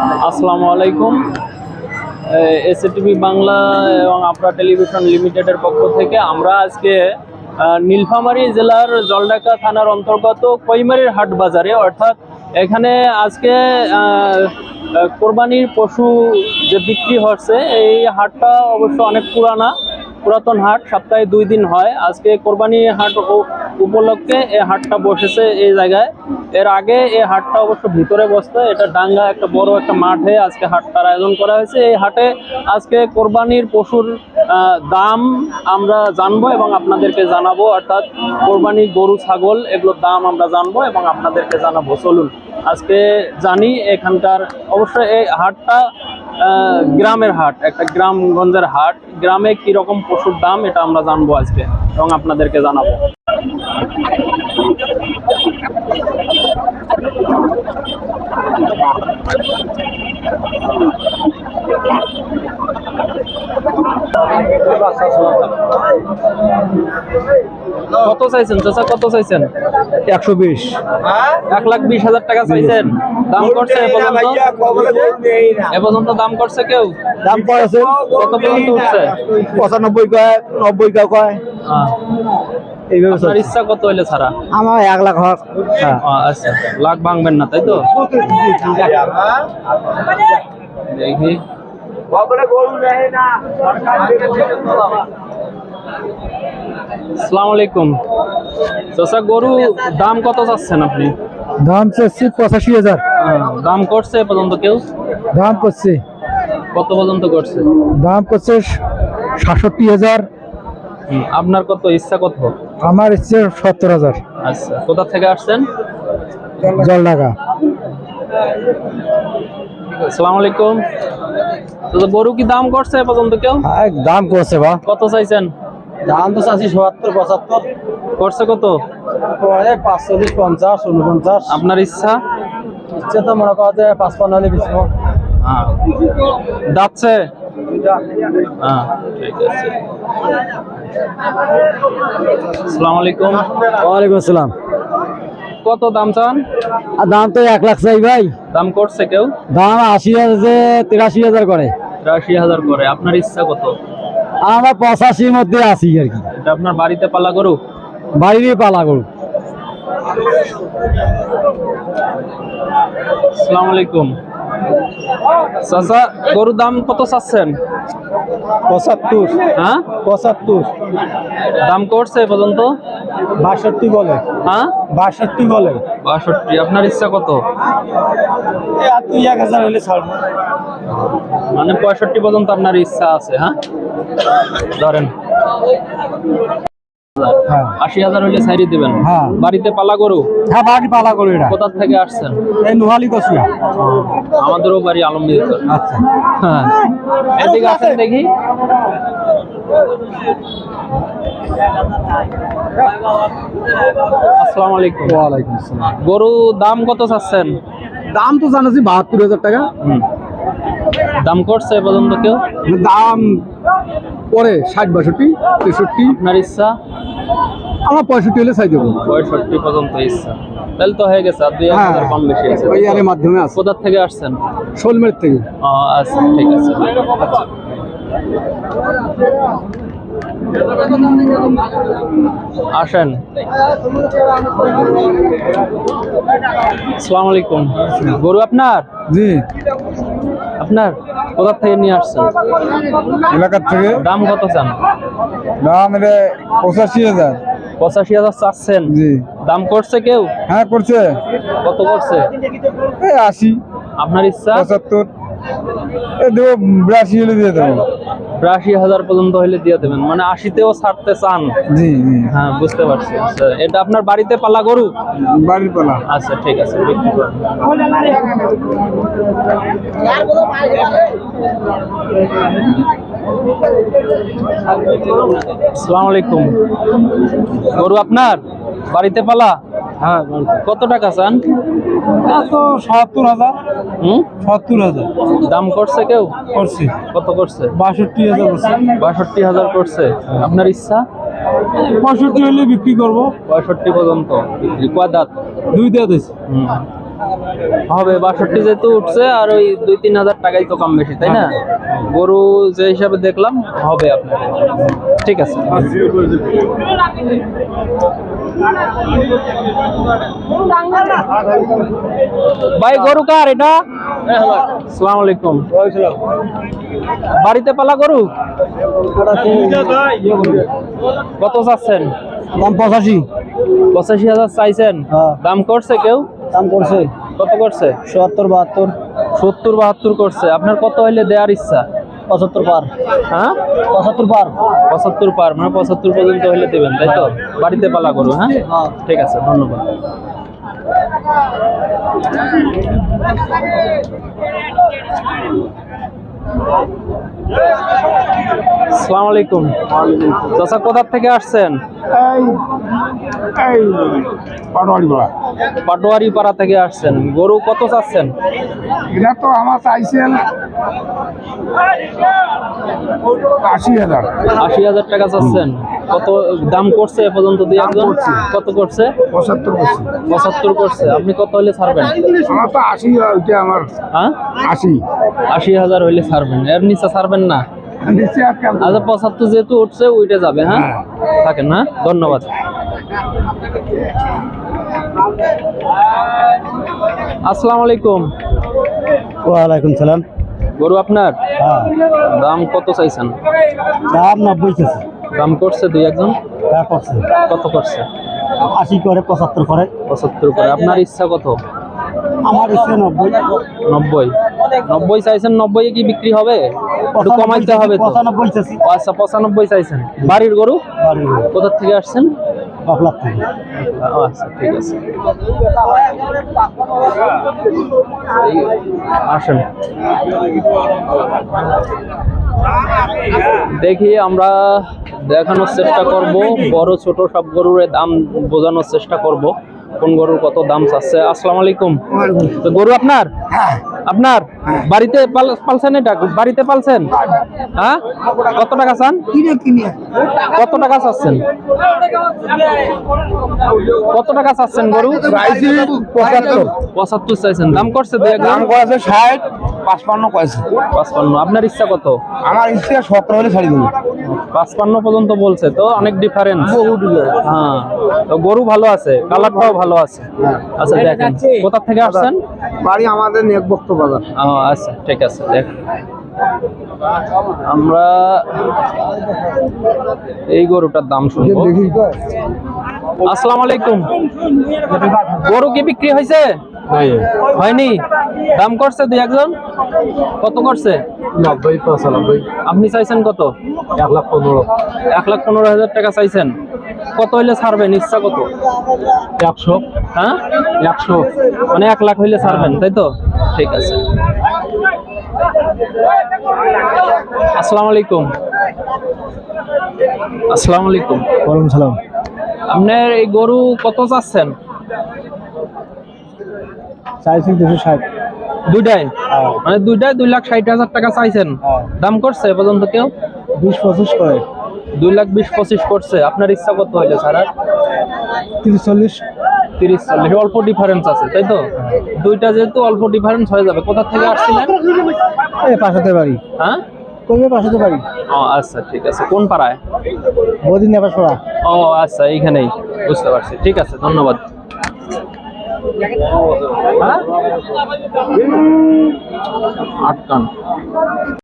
আসসালামু আলাইকুম। এসএটিভি বাংলা এবং আপনার টেলিভিশন লিমিটেডের পক্ষ থেকে আমরা আজকে নীলফামারী জেলার জলঢাকা থানার অন্তর্গত কৈমারীর হাট বাজারে, অর্থাৎ এখানে আজকে কোরবানির পশু যে বিক্রি হচ্ছে, এই হাটটা অবশ্য অনেক পুরাতন হাট, সপ্তাহে 2 দিন হয়। আজকে কোরবানি হাট উপলক্ষে এই হাটটা বসেছে এই জায়গায়। এর আগে এই হাটটা অবশ্য ভিতরে বসতো, এটা ডাঙ্গা একটা বড় একটা মাঠে আজকে হাটটার আয়োজন করা হয়েছে। এই হাটে আজকে কোরবানির পশুর দাম আমরা জানবো এবং আপনাদেরকে জানাবো, অর্থাৎ কোরবানি গরু ছাগল এগুলোর দাম আমরা জানবো এবং আপনাদেরকে জানাবো। চলুন আজকে জানি এখানকার। অবশ্যই এই হাটটা গ্রামের হাট, একটা গ্রামগঞ্জের হাট। গ্রামে কি রকম পশুর দাম এটা আমরা জানবো আজকে এবং আপনাদেরকে জানাবো। কত চাইছেন চাচা, কত চাইছেন? 120। 1,20,000 টাকা চাইছেন। দাম করছে এ পর্যন্ত দাম করছে কেউ? দাম করেছে কত পর্যন্ত উঠছে? 95 কয়, 90 কয়। এইভাবে আপনার ইচ্ছা কত হইলে ছাড়া? আমার 1 লাখ হোক। আচ্ছা, লাখ ভাঙবেন না তাই তো? দেখি আসসালামু আলাইকুম চাচা, গরু দাম কত চাচ্ছেন আপনি? দাম চাচ্ছি 85,000। দাম করছে এ পর্যন্ত কেউ? দাম করছে, কত পর্যন্ত করছে? দাম করছে 67,000। আপনার কত ইচ্ছা কত? আমার ইচ্ছে 70,000। আচ্ছা, কোথা থেকে আসছেন? জলঢাকা। আসসালামু আলাইকুম। তো গরু কি দাম করছে এ পর্যন্ত কেউ? দাম করছে বা কত চাইছেন? দাম তো চাচ্ছি 70, 75। করছে কত? 45, 50, 49। আপনার ইচ্ছা? ইচ্ছে তো মনে করা যায় 55 হলে বেশি। যাচ্ছে। ঠিক আছে। আসসালামু আলাইকুম। ওয়ালাইকুম আসসালাম। কত দাম চান? দাম তো 1 লাখ চাই ভাই। দাম করছে কেউ? দাম 80,000, 83,000 করে। 83,000 করে। আপনার ইচ্ছা কত? আমরা 85 মধ্যে আছি আর কি। এটা আপনার বাড়িতে পালা গরু? বাইরে পালা গরু। আসসালামু আলাইকুম চাচা, গরুর দাম কত চাচ্ছেন? 75। হ্যাঁ, 75। দাম করছে এ পর্যন্ত? 62 বলে। হ্যাঁ, 62 বলে। 62। আপনার ইচ্ছা কত? 1,000 হলে ছাড়বো। মানে 65 পর্যন্ত আপনার ইচ্ছা আছে? হ্যাঁ, ধরেন 80,000 হলে ছাড়িয়ে দিবেন। হ্যাঁ। বাড়িতে পালা গরু? হ্যাঁ, বাড়ি পালা গরু। এটা কোথা থেকে আসছেন? এই নোহালি কচুয়া। আমাদেরও বাড়ি আলমগীর। আচ্ছা, হ্যাঁ, এদিকে আসেন দেখি। আসসালামু আলাইকুম। ওয়ালাইকুম আসসালাম। গরু দাম কত চাচ্ছেন? দাম তো জানাচ্ছি 72,000 টাকা। দাম করছে এ পর্যন্ত কেউ? দাম পরে 60, 62, 63। আপনার ইচ্ছা? আমার 65 হলে চাই দেবো। 65 পর্যন্ত ইচ্ছা। তাহলে তো হয়ে গেছে, আর 2,000 কম বেশি আছে। ওই আরের মাধ্যমে আছে। কোথা থেকে আসছেন? শোলমের থেকে। আচ্ছা, ঠিক আছে। আসেন। আসসালামু আলাইকুম। গরু আপনার? জি। আপনার কোথা থেকে নিয়ে আসছেন? এলাকার থেকে। দাম কত চান? দাম 85,000। 85,000 চাচ্ছেন? জি। দাম করছে কেউ? হ্যাঁ, করছে। কত করছে? 80। আপনার ইচ্ছা? 75। দেবো 82 হলে দিয়ে দেবো। 82,000 পর্যন্ত হলে দিয়ে দেবেন, মানে 80তেও ছাড়তে চান? জি জি। হ্যাঁ, বুঝতে পারছি। আচ্ছা, এটা আপনার বাড়িতে পালা গরু? বাড়ির পালা। আচ্ছা, ঠিক আছে, বিক্রি করেন। আসসালামু আলাইকুম। গরু আপনার বাড়িতে পালা? হ্যাঁ। কত টাকা চান? ৭০,000। ৭০,000। দাম করছে কেউ? করছি। কত করছে? ৬২,000 করছে। ৬২,000 করছে। আপনার ইচ্ছা? ৬৫ হলে বিক্রি করবো। ৬৫ পর্যন্ত বিক্রি। কয় দাঁত? 2 দাঁত হয়েছে। হবে 62 যেহেতু উঠছে আর ওই 2-3 হাজার টাকাই তো কম বেশি, তাই না? গরু যে হিসাবে দেখলাম হবে আপনার। ঠিক আছে। ভাই গরু কার এটা? আসসালামু আলাইকুম। বাড়িতে পালা গরু কত চাচ্ছেন? দাম 85। 85,000 চাইছেন? দাম করছে কেউ? দাম করছে কত করছে? 70-72। 70-72 করছে। আপনার কত হইলে দেওয়ার ইচ্ছা? 75 পার। হ্যাঁ 75 পার। 75 পার, মানে 75 পর্যন্ত হইলে দেবেন, তাই তো? বাড়িতে পালা গরু। হ্যাঁ, ঠিক আছে, ধন্যবাদ। আসসালামু আলাইকুম। চাচা কোথা থেকে আসছেন? এই পাটোয়ারি পাড়া। পাটোয়ারি পাড়া থেকে আসছেন। গরু কত চাচ্ছেন? এটা তো আমার চাইছেন 80,000। 80,000 টাকা চাচ্ছেন। কত দাম করছে এ পর্যন্ত? দুই একজন কত করছে? 75 করছি। 75 করছে। আপনি কত হলে ছাড়বেন? আমার তো 80, ওইটা আমার হ্যাঁ 80। 80,000 হইলে ছাড়বেন, এর নিচে ছাড়বেন না? নিচে আর কেমন? আচ্ছা 75 যেহেতু উঠছে ওইটা যাবে। হ্যাঁ থাকেন। হ্যাঁ, ধন্যবাদ। আসসালামু আলাইকুম। ওয়ালাইকুম সালাম। গরু আপনার? হ্যাঁ। দাম কত চাইছেন? দাম 90 চাইছে। দাম করছে দুই একজন? হ্যাঁ করছে। কত করছে? 80 করে, 75 করে। 75 করে। আপনার ইচ্ছা কত? আমার ইচ্ছে 90। 90 90 চাইছেন। 90 এ কি বিক্রি হবে? একটু কমাইতে হবে তো। 95 চাইছি। আচ্ছা 95 চাইছেন। বাড়ির গরু? বাড়ি কোথা থেকে আসছেন? বাপলার থেকে। আচ্ছা ঠিক আছে, আসেন দেখি। আমরা দেখানোর চেষ্টা করব, বড় ছোট সব গরুর দাম বোঝানোর চেষ্টা করব, কোন গরুর কত দাম চাচ্ছে। আসসালামু আলাইকুম। তো গরু আপনার? আপনার বাড়িতে পালছেন? এটা বাড়িতে পালছেন? হ্যাঁ, কত টাকা চান? কত টাকা চাচ্ছেন? কত টাকা চাচ্ছেন গরু? 75 চাইছেন। দাম করছে দুই এক? দাম করেছে 60, 55 কয়েছে। 55। আপনার ইচ্ছা কত? আমার ইচ্ছে 17 হলে ছাড়ি দেবো। 55 পর্যন্ত বলছে, তো অনেক ডিফারেন্স। হ্যাঁ, তো গরু ভালো আছে, কালারটাও ভালো আছে। আচ্ছা দেখেন, কোথা থেকে আসছেন? বাড়ি আমাদের নেকবক্ত বাজার। আচ্ছা ঠিক আছে, দেখেন আমরা এই গরুটার দাম শুনবো। আসসালামু আলাইকুম। গরু কি বিক্রি হয়েছে? হয়নি। দাম করছে দুই একজন? কত করছে? 90, 95। আপনি চাইছেন কত? 1,15,000। 1,15,000 টাকা চাইছেন। কত হইলে ছাড়বেন? ইচ্ছা কত? 100। হ্যাঁ 100 মানে 1 লাখ হইলে ছাড়বেন, তাই তো? ঠিক আছে। আসসালামু আলাইকুম। আসসালামু আলাইকুম। ওয়ালাইকুম সালাম। আপনার এই গরু কত চাচ্ছেন? চাইছি 260। দুইটাই? মানে দুইটাই 2,60,000 টাকা চাইছেন। দাম করছে এ পর্যন্ত কেউ? 20-25 করে। 2,20,25 করছে। আপনার ইচ্ছা কত হইলে ছাড়ার? 30-40। 30-40। অল্প ডিফারেন্স আছে, তাই তো? দুইটা যেহেতু অল্প ডিফারেন্স হয়ে যাবে। কোথা থেকে আসছিলেন? এই পাশাতে বাড়ি। হ্যাঁ, কইবে পাশাতে বাড়ি। ও আচ্ছা ঠিক আছে। কোন পাড়ায়? বদিন নেপাস পড়া। ও আচ্ছা, এইখানেই। বুঝতে পারছি। ঠিক আছে, ধন্যবাদ। হ্যাঁ, আটকান।